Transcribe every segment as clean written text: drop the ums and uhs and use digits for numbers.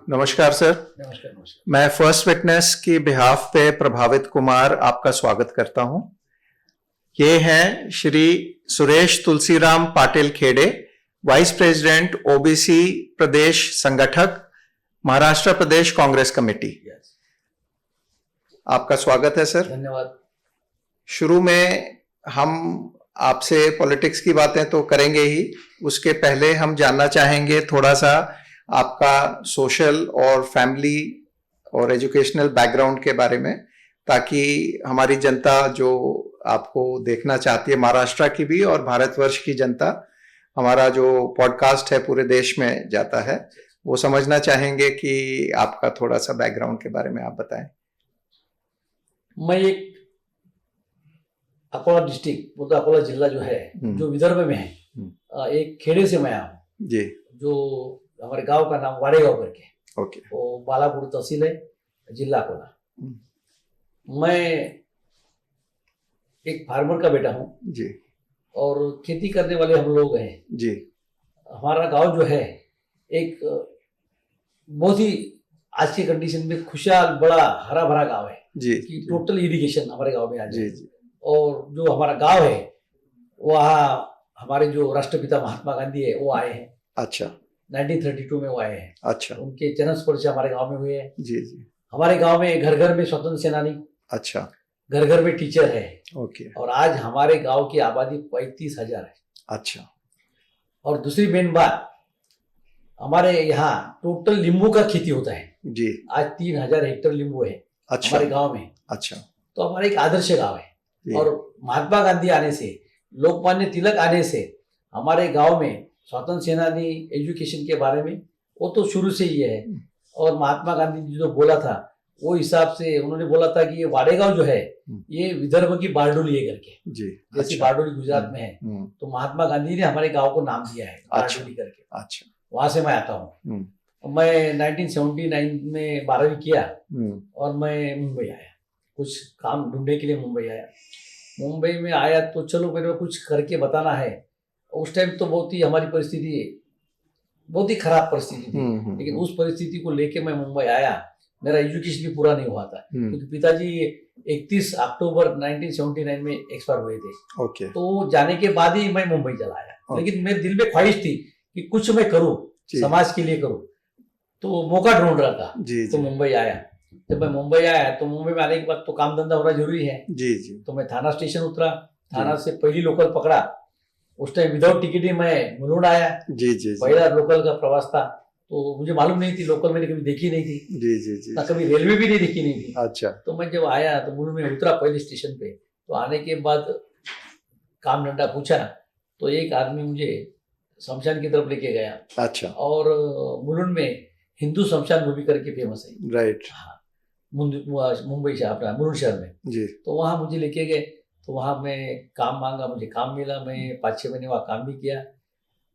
नमस्कार सर। नमस्कार नमस्कार। मैं फर्स्ट विटनेस की बिहाफ पे प्रभावित कुमार आपका स्वागत करता हूं। ये हैं श्री सुरेश तुलसीराम पाटिल खेड़े, वाइस प्रेसिडेंट ओबीसी प्रदेश संगठक, महाराष्ट्र प्रदेश कांग्रेस कमेटी। आपका स्वागत है सर। धन्यवाद। शुरू में हम आपसे पॉलिटिक्स की बातें तो करेंगे ही, उसके पहले हम जानना चाहेंगे थोड़ा सा आपका सोशल और फैमिली और एजुकेशनल बैकग्राउंड के बारे में, ताकि हमारी जनता जो आपको देखना चाहती है, महाराष्ट्र की भी और भारतवर्ष की जनता, हमारा जो पॉडकास्ट है पूरे देश में जाता है, वो समझना चाहेंगे कि आपका थोड़ा सा बैकग्राउंड के बारे में आप बताएं। मैं एक अकोला डिस्ट्रिक्ट, मतलब अकोला जिला जो है, जो विदर्भ में है, एक खेड़े से मैं आया हूँ जी। जो हमारे गांव का नाम वाड़ेगांव करके, ओके। वो बालापुर तहसील है, जिला अकोला। मैं एक फार्मर का बेटा हूँ जी, और खेती करने वाले हम लोग हैं जी। हमारा गांव जो है एक बहुत ही आज की कंडीशन में खुशहाल, बड़ा हरा भरा गांव है जी, कि टोटल इरिगेशन हमारे गांव में आ जाए। जी, जी। और जो हमारा गांव है वहाँ हमारे जो राष्ट्रपिता महात्मा गांधी है वो आए हैं। अच्छा। 1932 में वो आए हैं। अच्छा। उनके जन्म स्पर्श हमारे गांव में हुए हैं। जी, जी। हमारे गांव में घर घर में स्वतंत्र सेनानी, अच्छा। घर घर में टीचर है। ओके। और आज हमारे गांव की आबादी 35,000 है। अच्छा। और दूसरी मेन बात, हमारे यहाँ टोटल नींबू का खेती होता है जी। आज 3,000 हेक्टेयर नींबू है। अच्छा। हमारे गांव में। अच्छा। तो हमारा एक आदर्श गांव है। और महात्मा गांधी आने से, लोकमान्य तिलक आने से हमारे गांव में स्वतंत्र सेनानी, एजुकेशन के बारे में वो तो शुरू से ही है। और महात्मा गांधी जी जो बोला था वो हिसाब से उन्होंने बोला था कि ये वाड़ेगांव जो है ये विदर्भ की बारडोली है करके, जी। जैसे अच्छा। बारडोली गुजरात में है, तो महात्मा गांधी ने हमारे गांव को नाम दिया है बारडोली करके। अच्छा। वहां से मैं आता हूँ। मैं 1979 में 12वीं किया और मैं मुंबई आया, कुछ काम ढूंढने के लिए मुंबई आया। मुंबई में आया तो चलो मेरे को कुछ करके बताना है। उस टाइम तो बहुत ही हमारी परिस्थिति बहुत ही खराब परिस्थिति थी, लेकिन उस परिस्थिति को लेके मैं मुंबई आया। मेरा एजुकेशन भी पूरा नहीं हुआ था क्योंकि पिताजी 31 अक्टूबर 1979 में एक्सपायर हुए थे। ओके। तो जाने के बाद ही मैं मुंबई चला आया। लेकिन मेरे दिल में ख्वाहिश थी कि कुछ मैं करूँ, समाज के लिए करूँ, तो मौका ढूंढ रहा था। तो मुंबई आया। जब मैं मुंबई आया तो मुंबई में आने के बाद तो काम धंधा होना जरूरी है। जी जी। तो मैं थाना स्टेशन उतरा, थाना से पहली लोकल पकड़ा। उस टाइम विदाउट टिकट ही मैं मुलुंड आया। जी जी। पहला लोकल का प्रवास था, तो मुझे मालूम नहीं थी, लोकल मैंने कभी देखी नहीं थी। जी जी जी। ना कभी रेलवे भी नहीं देखी नहीं थी। अच्छा। तो मैं जब आया तो मुलुंड में उतरा पहले स्टेशन पे, तो आने के बाद काम धंधा पूछा तो एक आदमी मुझे शमशान की तरफ लेके गया। अच्छा। और मुलुंड में हिंदू शमशान भूमि करके फेमस है। राइट। हाँ, मुंबई से अपना मुलुंड शहर में। जी। तो वहाँ मुझे लेके गए, तो वहाँ मैं काम मांगा, मुझे काम मिला। मैं 5-6 महीने वहाँ काम भी किया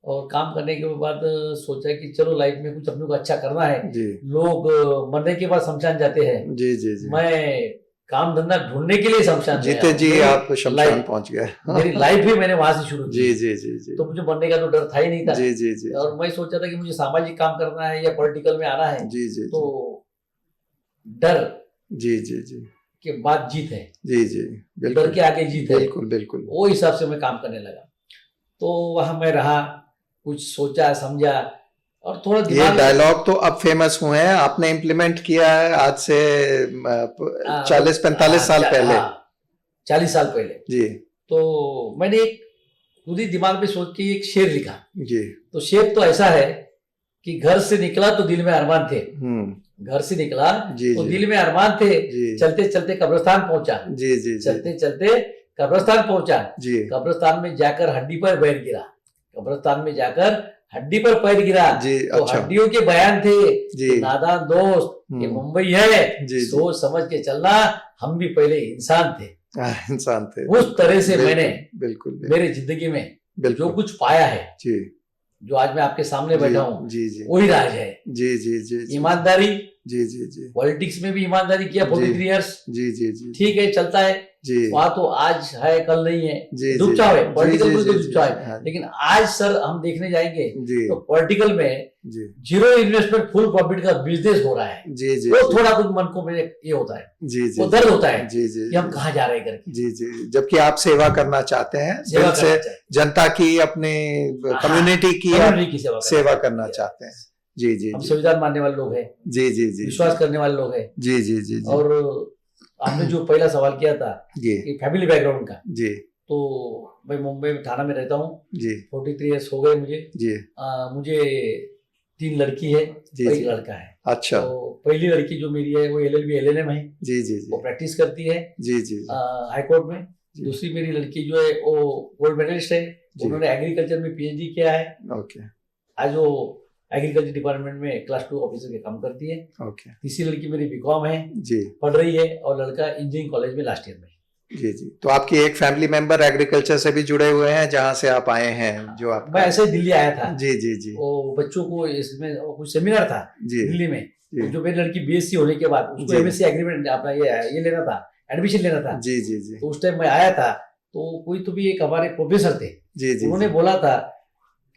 और काम करने के बाद सोचा कि चलो लाइफ में कुछ अपने को अच्छा करना है। जी। लोग मरने के बाद शमशान जाते हैं। जी जी जी। मैं काम धंधा ढूंढने के लिए शमशान जीते जी आप शमशान पहुंच गए। मेरी लाइफ भी मैंने वहां से शुरू की। जी जी जी जी। तो मुझे मरने का तो डर था ही नहीं था। जी जी जी। और मैं सोचा था कि मुझे सामाजिक काम करना है या पॉलिटिकल में आना है। जी जी। तो डर जी जी जी के बाद जीत है। जी जी। डर के आगे जीत है। बिल्कुल बिल्कुल। वो हिसाब से मैं काम करने लगा। तो वहां मैं रहा, कुछ सोचा समझा और थोड़ा ये डायलॉग तो अब फेमस हुए हैं, आपने इम्प्लीमेंट किया है आज से 40-45 साल पहले। 40 साल पहले। जी। तो मैंने एक खुद ही दिमाग में सोच के एक शेर लिखा। जी। तो शेर तो ऐसा है कि घर से निकला तो दिल में अरमान थे। घर से निकला तो दिल में अरमान थे। चलते चलते कब्रिस्तान पहुंचा। जी जी। चलते चलते कब्रिस्तान पहुंचा। जी। कब्रिस्तान में जाकर हड्डी पर पैर गिरा। कब्रिस्तान में जाकर हड्डी पर पैर गिरा। जी। तो अच्छा। हड्डियों के बयान थे। जी। नादान दोस्त, ये मुंबई है, सोच समझ के चलना, हम भी पहले इंसान थे। इंसान थे। उस तरह से मैंने बिल्कुल मेरे जिंदगी में जो कुछ पाया है, जी, जो आज मैं आपके सामने बैठा हूँ, जी जी, वही राज है। जी जी जी। ईमानदारी। जी जी जी। पॉलिटिक्स में भी ईमानदारी किया 43 इयर्स। जी जी जी। ठीक है, चलता है, जी वहां तो आज है कल नहीं है, जी चुपचाप है, जी पॉलिटिकल जी में तो जी चुपचाप है। हाँ लेकिन आज सर हम देखने जाएंगे जी तो पॉलिटिकल में जी जीरो इन्वेस्टमेंट फुल प्रॉफिट का बिजनेस हो रहा है। जी जी वो जी थोड़ा कुछ मन को मेरे ये होता है, जी जी वो दर्द होता है जी जी कि हम कहाँ जा रहे हैं करके। जी जी जबकि आप सेवा करना चाहते हैं, सेवा दिल से करना चाहिए, जनता की, अपने हाँ, कम्युनिटी की आप कम्युनिटी की सेवा करना चाहते हैं। जी जी हम जी संविधान मानने वाले लोग हैं, जी जी जी विश्वास करने वाले लोग हैं। जी जी जी जी और आपने जो पहला सवाल किया था जी कि फैमिली बैकग्राउंड का, जी तो मैं मुंबई में थाना में रहता हूँ, जी 43 इयर्स हो गए मुझे। जी मुझे 3 लड़की है, जी एक जी लड़का है। अच्छा तो पहली लड़की जो मेरी है वो LLB LLM है, जी जी वो जी प्रैक्टिस करती है जी जी हाई कोर्ट में। जी। दूसरी मेरी लड़की जो है वो गोल्ड मेडलिस्ट है, जी। उन्होंने एग्रीकल्चर में PhD किया है। ओके आज वो एग्रीकल्चर डिपार्टमेंट में क्लास 2 ऑफिसर के काम करती है। ओके तीसरी लड़की मेरी BCom है, जी पढ़ रही है, और लड़का इंजीनियरिंग कॉलेज में लास्ट ईयर में। जी जी तो आपकी एक फैमिली मेंबर एग्रीकल्चर से भी जुड़े हुए हैं, जहां से आप आए हैं, जो आप मैं ऐसे ही दिल्ली आया था, जी जी जी वो बच्चों को इसमें कुछ सेमिनार था जी दिल्ली में, जी जो मेरी लड़की BSc होने के बाद उसको जी। MSc एग्रीमेंट अपना ये लेना था, एडमिशन लेना था। जी जी जी तो उस टाइम मैं आया था, तो कोई तो भी एक हमारे प्रोफेसर थे, जी जी उन्होंने जी बोला था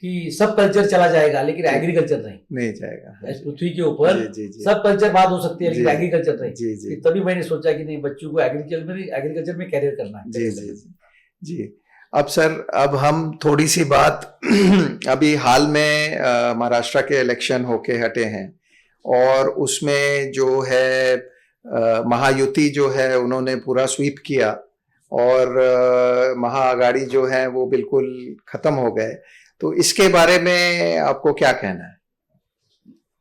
कि सब कल्चर चला जाएगा लेकिन जी। एग्रीकल्चर नहीं। नहीं जाएगा इस पृथ्वी के ऊपर जी जी जी सब कल्चर बात हो सकती है लेकिन जी। एग्रीकल्चर नहीं। जी जी तभी मैंने सोचा कि नहीं, बच्चों को एग्रीकल्चर में कैरियर करना है। जी जी जी अब सर, अब हम थोड़ी सी बात अभी हाल में महाराष्ट्र के इलेक्शन होके हटे हैं, और उसमें जो है महायुति जो है उन्होंने पूरा स्वीप किया, और महाआघाड़ी जो है वो बिल्कुल खत्म हो गए। तो इसके बारे में आपको क्या कहना है?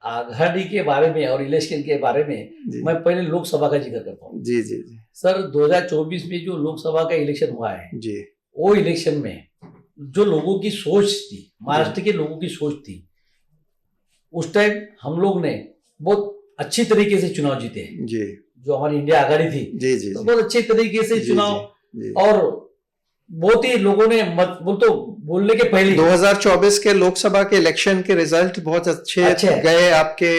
आघाड़ी के बारे में और इलेक्शन के बारे में जी मैं पहले लोकसभा का जिक्र करता हूँ। जी जी जी सर 2024 में जो लोकसभा का इलेक्शन हुआ है, जी वो इलेक्शन में जो लोगों की सोच थी, महाराष्ट्र के लोगों की सोच थी, उस टाइम हम लोग ने बहुत अच्छी तरीके से चुनाव जीते हैं। जी जो हमारी इंडिया आघाड़ी थी, जी जी तो बहुत अच्छे तरीके से जी, चुनाव, जी और बहुत ही लोगों ने बोलने के पहले 2024 के लोकसभा के इलेक्शन के रिजल्ट बहुत अच्छे अच्छे हैं। गए आपके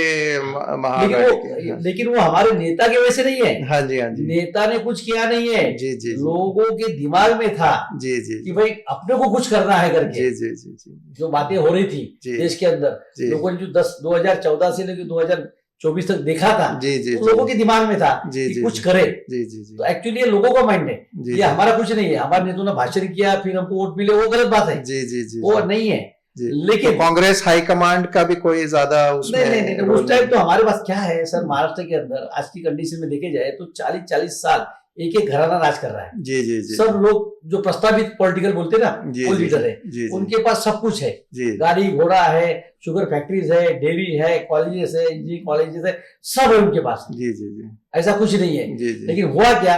महाआघाड़ी के। लेकिन वो हमारे नेता की वजह से नहीं है। हाँ जी हाँ जी नेता ने कुछ किया नहीं है, जी जी लोगों के दिमाग में था जी जी कि भाई अपने को कुछ करना है करके। जी जी जी जी जो बातें हो रही थी जी देश के अंदर, जी लोगों ने जो 2014 से लेकर 2024 तक देखा था, जी जी तो लोगों के दिमाग में था जी कि जी कुछ करे। जी जी जी तो एक्चुअली ये लोगों का माइंड है, जी ये हमारा कुछ नहीं है। हमारे नेताओं ने भाषण किया फिर हमको वोट मिले, वो गलत बात है, जी जी जी वो नहीं है। जी लेकिन तो कांग्रेस हाईकमांड का भी कोई ज्यादा उसमें नहीं, उस टाइम तो हमारे पास क्या है सर, महाराष्ट्र के अंदर आज की कंडीशन में देखे जाए तो 40-40 साल एक एक घराना राज कर रहा है। जी जी जी सब लोग जो प्रस्तावित पॉलिटिकल बोलते हैं ना, जी वो जी लीडर है, जी उनके पास सब कुछ है। जी गाड़ी घोड़ा है, शुगर फैक्ट्रीज है, डेयरी है, कॉलेजेस है, इंजीनियरिंग कॉलेजेस है, सब है उनके पास। जी जी जी ऐसा कुछ नहीं है। जी जी लेकिन हुआ क्या,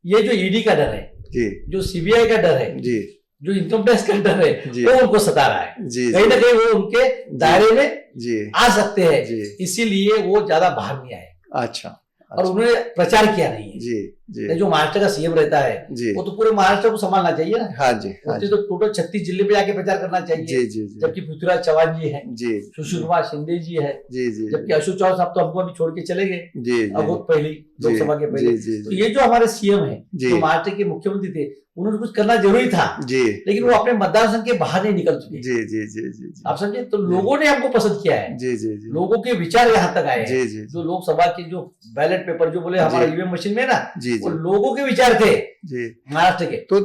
ये जो ईडी का डर है, जी जो CBI का डर है, जी जो इनकम टैक्स का डर है, जी वो उनको सता रहा है। जी कहीं ना कहीं वो उनके दायरे में जी आ सकते हैं, जी इसीलिए वो ज्यादा बाहर नहीं आए अच्छा और उन्होंने प्रचार किया नहीं है। जी जी जो महाराष्ट्र का CM रहता है जी वो तो पूरे महाराष्ट्र को संभालना चाहिए ना। हाँ जी हाँ उसने जी तो टोटल 36 जिले में जाके प्रचार करना चाहिए। जी जी जी जबकि पृथ्वीराज चौहान जी है, जी सुशील कुमार शिंदे जी है, जी जी जबकि अशोक चौहान साहब तो हमको अभी छोड़ के चले गए जी अब पहली लोकसभा के पहले। जी तो ये जो हमारे CM है, जी जो महाराष्ट्र के मुख्यमंत्री थे, उन्होंने कुछ करना जरूरी था, जी लेकिन वो अपने मतदार संघ के बाहर नहीं निकल चुके। जी जी जी जी आप समझे, तो लोगों ने हमको पसंद किया है, जी जी जी लोगों के विचार यहाँ तक आए हैं। जी जी जो लोकसभा के जो बैलेट पेपर जो बोले हमारा EVM मशीन में ना, जी वो जी लोगों के विचार थे जी महाराष्ट्र के। तो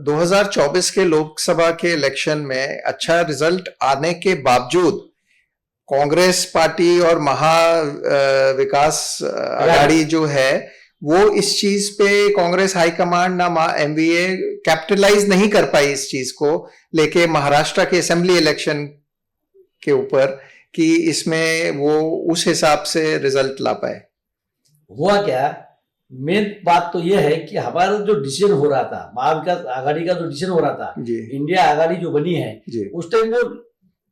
2024 के लोकसभा के इलेक्शन में अच्छा रिजल्ट आने के बावजूद कांग्रेस पार्टी और महा विकास आघाड़ी जो है वो इस चीज पे कांग्रेस हाईकमांड ना MVA कैपिटलाइज नहीं कर पाई इस चीज को लेके महाराष्ट्र के असेंबली इलेक्शन के ऊपर, कि इसमें वो उस हिसाब से रिजल्ट ला पाए। हुआ क्या, मेन बात तो ये है कि हमारा जो डिसीजन हो रहा था, महाविकास आघाड़ी का जो डिसीजन हो रहा था, जी इंडिया आघाड़ी जो बनी है, जी उस टाइम वो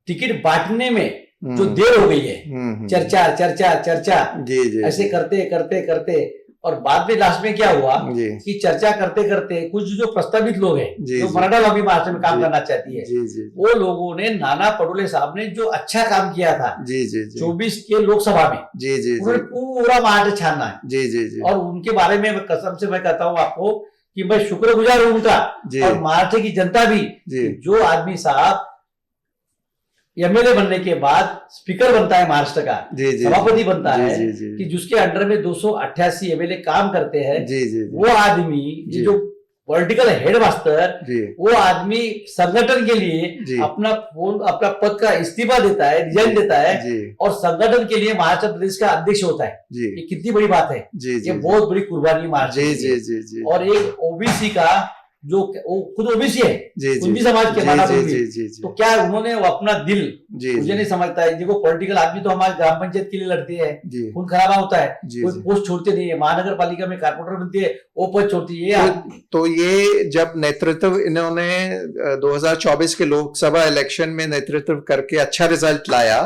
टिकट बांटने में जो हम्म, देर हो गई है, हम्म, चर्चा चर्चा चर्चा जी जी ऐसे करते करते करते, और बाद में लास्ट में क्या हुआ जी कि चर्चा करते करते कुछ जो प्रस्तावित लोग हैं, जी, जो जी। मराठा लॉबी महाराष्ट्र में काम जी, करना चाहती है, जी जी वो लोगों ने नाना पटोले साहब ने जो अच्छा काम किया था जी जी जी 24 के लोकसभा में, जी जी उन्होंने पूरा महाराष्ट्र छानना है। जी जी जी और उनके बारे में कसम से मैं कहता हूँ आपको कि मैं शुक्रगुजार हूं उनका जी और महाराष्ट्र की जनता भी, जी जो आदमी साहब एमएलए बनने के बाद स्पीकर बनता है महाराष्ट्र का, जी जी सभापति बनता जी है, जी जी कि जिसके अंडर में 288 एमएलए काम करते हैं, जी जी जी वो आदमी, जी ये जो पॉलिटिकल हेड मास्टर, जी वो आदमी संगठन के लिए जी अपना पद का इस्तीफा देता है, रिजाइन देता है जी और संगठन के लिए महाराष्ट्र प्रदेश का अध्यक्ष होता है। जी ये कितनी बड़ी बात है, जी जी ये बहुत बड़ी कुर्बानी है महाराष्ट्र जी के जी लिए। जी जी और एक ओबीसी का जो वो खुद ओबीसी है, जी जी कुंजी समाज के जी माना जी भी, जी जी जी तो क्या उन्होंने वो अपना दिल, जी मुझे नहीं समझता है, देखो पॉलिटिकल आदमी तो हमारे ग्राम पंचायत के लिए लड़ते हैं, जी खून खराबा होता है, जी कोई जी पोस्ट छोड़ते नहीं है, महानगर पालिका में कारपोरेटर बनती है, वो पद छोड़ती है। तो ये जब नेतृत्व इन्होंने 2024 के लोकसभा इलेक्शन में नेतृत्व करके अच्छा रिजल्ट लाया,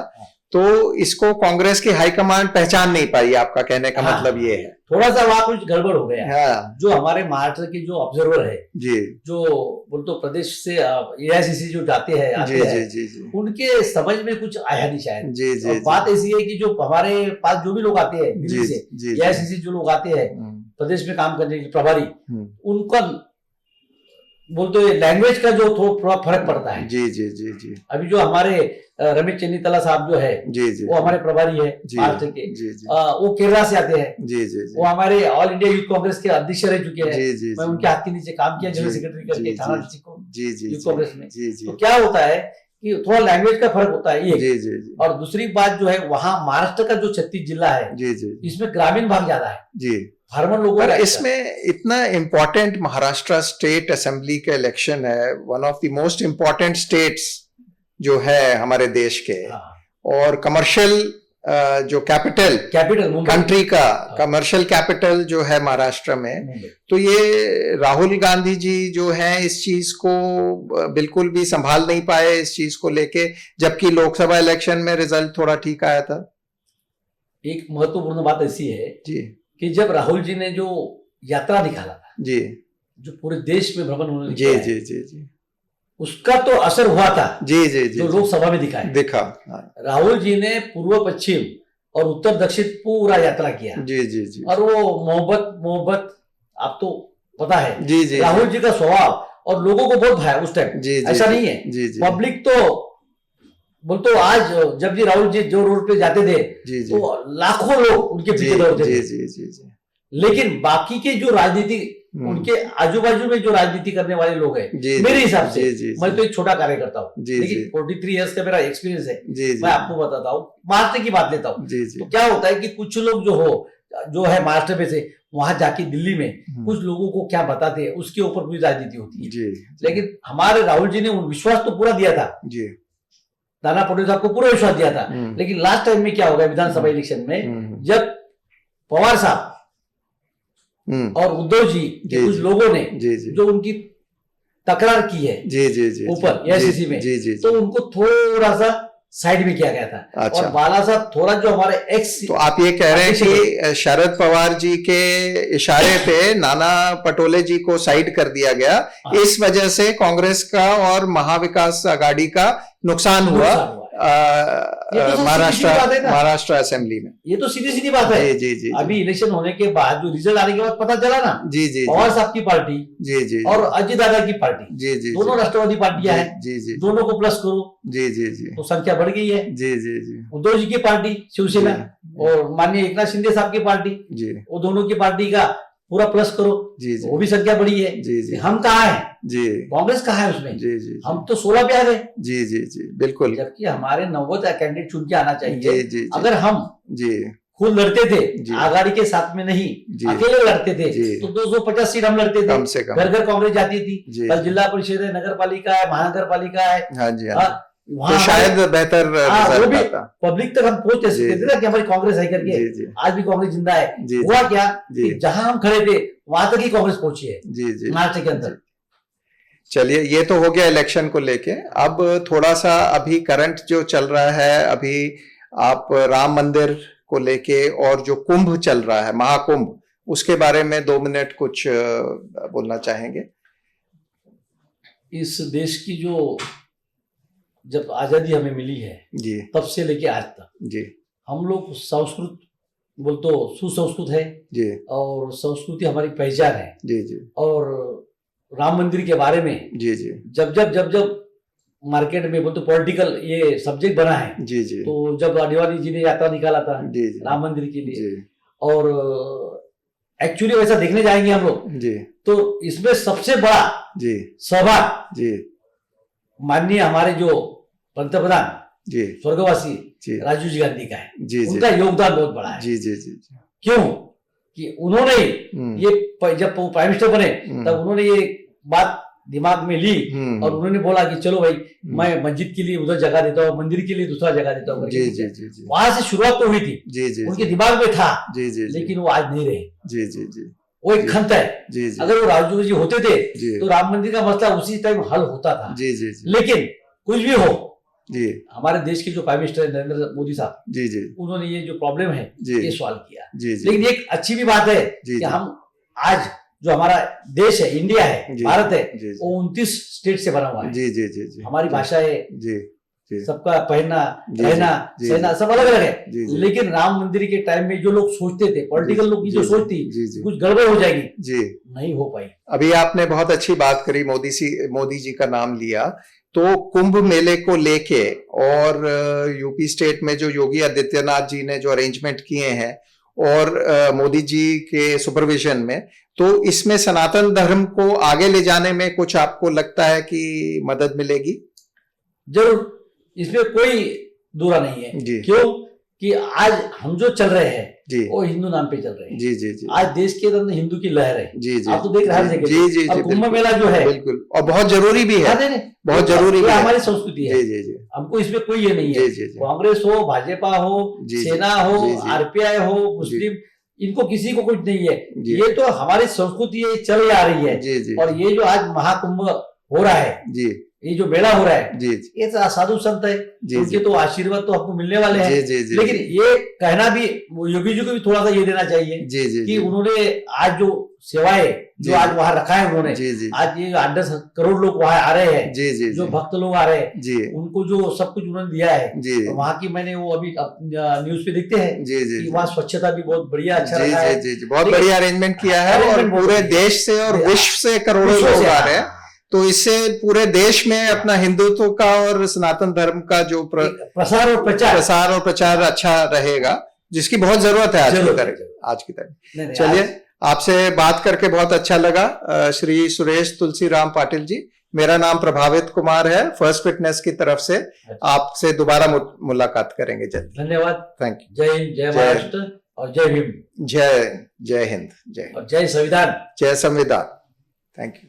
तो इसको कांग्रेस की हाईकमांड पहचान नहीं पाई, आपका कहने का मतलब ये है। थोड़ा सा वहां कुछ गड़बड़ हो गया। हाँ जो हमारे महाराष्ट्र के जो ऑब्जर्वर है, जी जो बोल तो प्रदेश से एआईसीसी जो जाते हैं आते जी जी हैं, जी जी उनके समझ में कुछ आया नहीं शायद। जी जी और बात ऐसी है कि जो हमारे पास जो भी लोग आते हैं दिल्ली जी से, जी एआईसीसी जो लोग आते हैं प्रदेश में काम करने के लिए प्रभारी, उनका बोलते लैंग्वेज का जो थोड़ा फर्क पड़ता है। जी जी जी जी अभी जो हमारे रमेश चन्नीतला साहब जो है, जी जी वो हमारे प्रभारी है जी महाराष्ट्र के, जी जी वो केरला से आते हैं, जी जी वो हमारे ऑल इंडिया यूथ कांग्रेस के अध्यक्ष रह चुके हैं। जी जी मैं उनके हाथ के नीचे काम किया, जनरल जी, सेक्रेटरी करके जी, थाना जी, डिस्ट्रिक्ट को जी जी यूथ कांग्रेस में। जी जी तो क्या होता है कि थोड़ा लैंग्वेज का फर्क होता है ये। जी जी जी और दूसरी बात जो है, वहां महाराष्ट्र का जो 36 जिला है, जी जी इसमें ग्रामीण भाग ज्यादा है, जी फार्मर लोगों पर का। इसमें इतना इम्पोर्टेंट महाराष्ट्र स्टेट असेंबली का इलेक्शन है, one of the most important states जो है हमारे देश के, और कमर्शियल जो कैपिटल कंट्री का कमर्शियल कैपिटल जो है महाराष्ट्र में, तो ये राहुल गांधी जी जो है इस चीज को बिल्कुल भी संभाल नहीं पाए इस चीज को लेके, जबकि लोकसभा इलेक्शन में रिजल्ट थोड़ा ठीक आया था। एक महत्वपूर्ण बात ऐसी है जी कि जब राहुल जी ने जो यात्रा निकाला था जी, जो पूरे देश में भ्रमण होने जी जी जी जी, उसका तो असर हुआ था। जी जी जी, जो लोकसभा में दिखा। राहुल जी ने पूर्व पश्चिम और उत्तर दक्षिण पूरा यात्रा किया। जी जी जी, और वो मोहब्बत आप तो पता है जी जी, राहुल जी का स्वभाव, और लोगों को बहुत भाया उस टाइम। जी ऐसा नहीं है, जी जी, पब्लिक तो बोलते आज जब जी राहुल जी जो रोड पे जाते थे, जी जी, तो लाखों लोग उनके पीछे दौड़ते थे। जी जी जी, लेकिन बाकी के जो राजनीति, उनके आजू बाजू में जो राजनीति करने वाले लोग हैं, मेरे हिसाब से, मैं तो एक छोटा कार्यकर्ता हूँ, लेकिन 43 इयर्स का मेरा एक्सपीरियंस है, मैं आपको बताता हूँ, महाराष्ट्र की बात लेता हूँ। तो क्या होता है कि कुछ लोग जो है महाराष्ट्र में से वहां जाके दिल्ली में कुछ लोगों को क्या बताते हैं, उसके ऊपर पूरी राजनीति होती है। लेकिन हमारे राहुल जी ने विश्वास तो पूरा दिया था, नाना पटोले साहब को पूरा विश्वास दिया था। लेकिन लास्ट टाइम में क्या होगा विधानसभा इलेक्शन में, जब पवार साहब और उद्धव जी के कुछ लोगों ने जो उनकी तकरार की है ऊपर एआईसीसी में, तो उनको थोड़ा सा साइड में किया गया था। अच्छा। और बाला साहब थोड़ा जो हमारे एक्स, तो आप ये कह रहे हैं कि शरद पवार जी के इशारे पे नाना पटोले जी को साइड कर दिया गया, इस वजह से कांग्रेस का और महाविकास आघाड़ी का नुकसान हुआ महाराष्ट्र असेंबली में। ये तो सीधी सीधी बात है। जी जी, अभी इलेक्शन होने के बाद जो रिजल्ट आने के बाद पता चला ना, जी जी, पवार साहब की पार्टी जी जी और अजय दादा की पार्टी, जी जी, दोनों राष्ट्रवादी पार्टियां हैं, जी जी, दोनों को प्लस करो, जी जी जी, तो संख्या बढ़ गई है। जी जी जी, उद्धव जी की पार्टी शिवसेना और माननीय एकनाथ शिंदे साहब की पार्टी, जी, वो दोनों की पार्टी का पूरा प्लस करो, जी जी, वो भी संख्या बढ़ी है। जी जी, हम कहाँ हैं? जी, कांग्रेस कहाँ है उसमें? जी जी, हम तो 16 पे आ गए। जी जी जी, बिल्कुल। जबकि हमारे 90 कैंडिडेट चुन के आना चाहिए। जी, अगर हम जी खुद लड़ते थे, आघाड़ी के साथ में नहीं, अकेले लड़ते थे, तो 250 सीट हम लड़ते थे, कम से कम। घर घर कांग्रेस जाती थी। कल जिला परिषद है, नगर पालिका है, महानगर पालिका है, हाँ जी, तो शायद बेहतर वो भी पब्लिक तक हम पहुंच सकते थे ना कि हमारी कांग्रेस है करके। आज भी कांग्रेस जिंदा है। हुआ क्या कि जहां हम खड़े थे वहां तक ही कांग्रेस पहुंची है महाराष्ट्र के अंदर। चलिए, ये तो हो गया इलेक्शन को लेके। अब थोड़ा सा अभी करंट जो चल रहा है, अभी आप राम मंदिर को लेके और जो कुंभ चल रहा है, महाकुंभ, उसके बारे में 2 मिनट कुछ बोलना चाहेंगे? इस देश की जो जब आजादी हमें मिली है, जी, तब से लेके आज तक जी, हम लोग संस्कृत बोल तो सुसंस्कृत है जी और संस्कृति हमारी पहचान है। जी जी और राम मंदिर के बारे में जी जी जब मार्केट में बोल तो पॉलिटिकल ये सब्जेक्ट बना है, जी जी तो जब आदिवासी जी ने यात्रा निकाला था जी जी राम मंदिर के लिए, जी और एक्चुअली वैसा देखने जाएंगे हम लोग जी तो इसमें सबसे बड़ा जी सहभाग जी माननीय हमारे जो पंतप्रधान जी स्वर्गवासी जी राजीव जी गांधी का है। जी जी उनका योगदान बहुत बड़ा है। जी जी जी जी क्यों कि उन्होंने ये जब वो प्राइम मिनिस्टर बने तब उन्होंने ये बात दिमाग में ली और उन्होंने बोला कि चलो भाई मैं मस्जिद के लिए उधर जगह देता हूँ, मंदिर के लिए दूसरा जगह देता हूँ। जी जी जी जी वहां से शुरुआत तो हुई थी, जी जी उनके दिमाग में था, जी जी लेकिन वो आज नहीं रहे। जी जी जी वो एक खंत है। जी जी अगर वो राजू जी होते थे जी तो राम मंदिर का मसला उसी टाइम हल होता था। जी जी जी लेकिन कुछ भी हो, जी हमारे देश के जो प्राइम मिनिस्टर नरेंद्र मोदी साहब, जी जी उन्होंने ये जो प्रॉब्लम है जी ये सॉल्व किया। जी जी लेकिन एक अच्छी भी बात है जी कि हम आज जो हमारा देश है, इंडिया है, जी भारत है, जी वो 29 स्टेट से बना हुआ है। जी जी जी जी हमारी भाषा है, जी जी सबका पहनना जी, रहना जी, सहना सब अलग अलग है। जी जी लेकिन राम मंदिर के टाइम में जो लोग सोचते थे, पॉलिटिकल लोग की जो सोच थी जी जी कुछ गड़बड़ हो जाएगी, जी नहीं हो पाई। अभी आपने बहुत अच्छी बात करी, मोदी जी का नाम लिया, तो कुंभ मेले को लेके और यूपी स्टेट में जो योगी आदित्यनाथ जी ने जो अरेंजमेंट किए हैं और मोदी जी के सुपरविजन में, तो इसमें सनातन धर्म को आगे ले जाने में कुछ आपको लगता है कि मदद मिलेगी? जरूर, इसमें कोई दूरा नहीं है। जी क्यों कि आज हम जो चल रहे हैं जी वो हिंदू नाम पे चल रहे हैं। जी जी जी आज देश के अंदर हिंदू की लहर है। जी जी आप तो देख रहे हैं जी जी और कुंभ मेला जो है बिल्कुल, और बहुत जरूरी भी है, बहुत जरूरी भी है, हमारी संस्कृति है। जी जी जी हमको इसमें कोई ये नहीं है। जी जी जी कांग्रेस हो, भाजपा हो, सेना हो, आरपीआई हो, मुस्लिम, इनको किसी को कुछ नहीं है। ये तो हमारी संस्कृति है, चल आ रही है। जी जी और ये जो आज महाकुंभ हो रहा है, जी ये जो मेला हो रहा है, जी ये तो साधु संत है, उनके तो आशीर्वाद तो आपको मिलने वाले हैं। जी जी जी लेकिन ये कहना भी योगी जी को भी थोड़ा सा ये देना चाहिए जी जी कि उन्होंने आज जो सेवाएं जो आज वहां रखा है उन्होंने, जी जी आज ये 8-10 करोड़ लोग वहां आ रहे हैं, जी जी जो भक्त लोग आ रहे हैं, जी उनको जो सब कुछ उन्होंने दिया है। जी वहां की मैंने वो अभी न्यूज पे देखते हैं जी जी कि वहाँ स्वच्छता भी बहुत बढ़िया अच्छा जी रखा है। जी जी बहुत बढ़िया अरेंजमेंट किया है, और पूरे देश से और विश्व से करोड़ों लोग आ रहे हैं, तो इससे पूरे देश में अपना हिंदुत्व का और सनातन धर्म का जो प्रसार और प्रचार अच्छा रहेगा, जिसकी बहुत जरूरत है आज की तारीख। चलिए, आपसे बात करके बहुत अच्छा लगा। श्री सुरेश तुलसीराम पाटिल जी, मेरा नाम प्रभावित कुमार है, फर्स्ट फिटनेस की तरफ से। आपसे दोबारा मुलाकात करेंगे जल्द। धन्यवाद, थैंक यू। जय हिंद, जय महाराष्ट्र और जय भीम। जय हिंद, जय और जय संविधान। जय संविधान। Thank you.